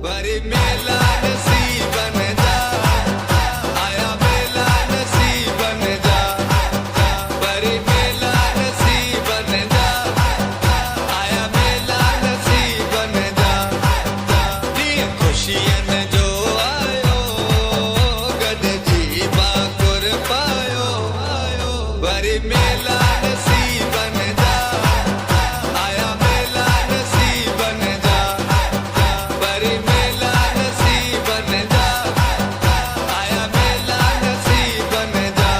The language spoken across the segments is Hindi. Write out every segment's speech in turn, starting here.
वरी मेला नसीब बन जा, आया मेला नसीब बन जा, वरी मेला नसीब बन जा, आया मेला नसीब बन जा। दी खुशियन जो आयो गॾिजी बाकुर पायो, वरी मेला नसीब बन जा, आया मेला नसीब बन जा, वरी मेला नसीब बन जा, आया मेला नसीब बन जा।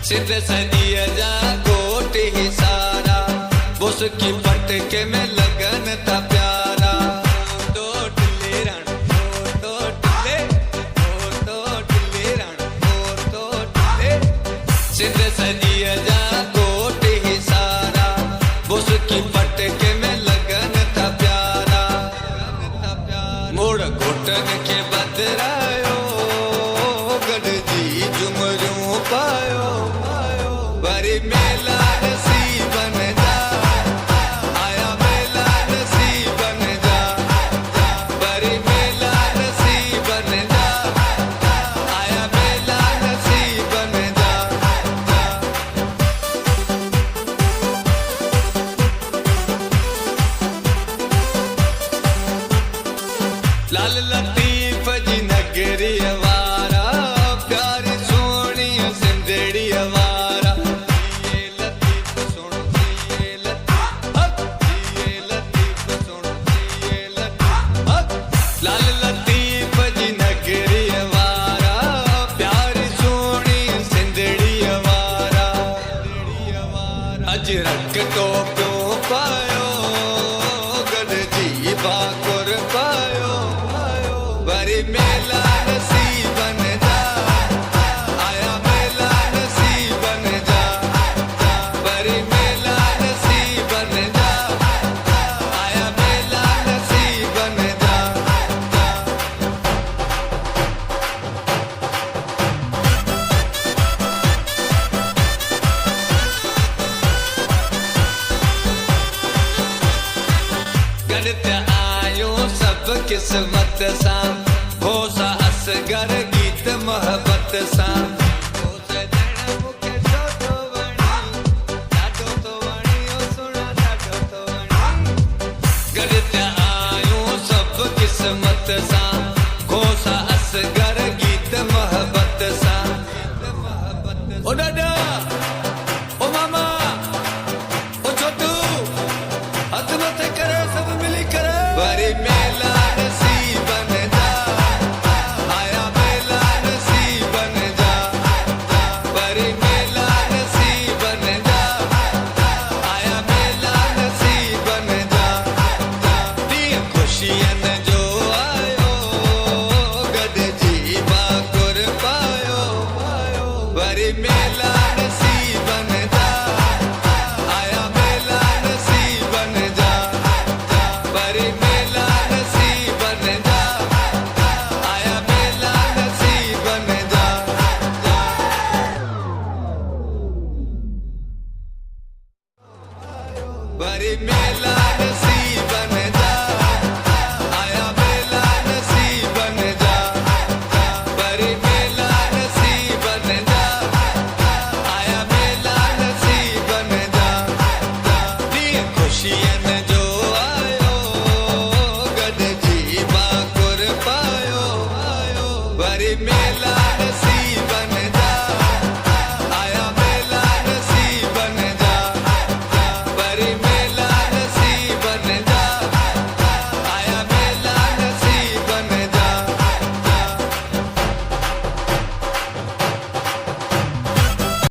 सिंध सदीअ जा गोट ही सारा बुसकी पटके में लगन था प्यारा। तो टिले रण तो टिले रण तो टिले। सिंध सदीअ जा गोट ही सारा बुसकी पटके में लगन था प्यारा। मोड़ घुटन के बदरायो गॾिजी झुमरियूं पायो, वरी मेला नसीब बन जा, आया मेला नसीब बन जा, वरी मेला नसीब बन जा, आया मेला नसीब बन जा। लाल लतीफ जी नगरी वारा प्यारी सोहणी सिंधड़ी वारा। जिए लतीफ सुण जिए लतीफ, जिए लतीफ सुण जिए लतीफ। लाल लतीफ जी नगरी वारा प्यारी सोहणी सिंधड़ी वारा। अजरक टोपियो पायो गॾिजी बाकुर पायो, वरी मेला नसीब बन जा, आया मेला नसीब बन जा, वरी मेला नसीब बन जा, आया मेला नसीब बन जा। गॾु आयो सभु क़िस्मत सां, हो सा असगर गीत मोहब्बत सां। हो सजण मूंखे छो थो वणी, ॾाढो थो वणी ओ सुणा ॾाढो थो वणी। गॾु आयो सभु क़िस्मत सां, हो सा असगर गीत मोहब्बत सां। ओ ॾाॾा ओ मामा ओ छोटू हथ मथे करे सभु मिली करे, वरी मेला नसीब बन जा, आया मेला नसीब बन जा, वरी मेला नसीब बन जा, आया मेला नसीब बन जा। ॾींहुं खुशियन जो आयो गॾिजी बाकुर पायो, वरी मेला नसीब बन जा, आया मेला नसीब बन जा, वरी मेला नसीब बन जा, आया मेला नसीब बन जा। वरी मेला नसीब बन जा, आया मेला नसीब बन जा, वरी मेला नसीब बन जा, आया मेला नसीब बन जा। ॾींहुं खुशियन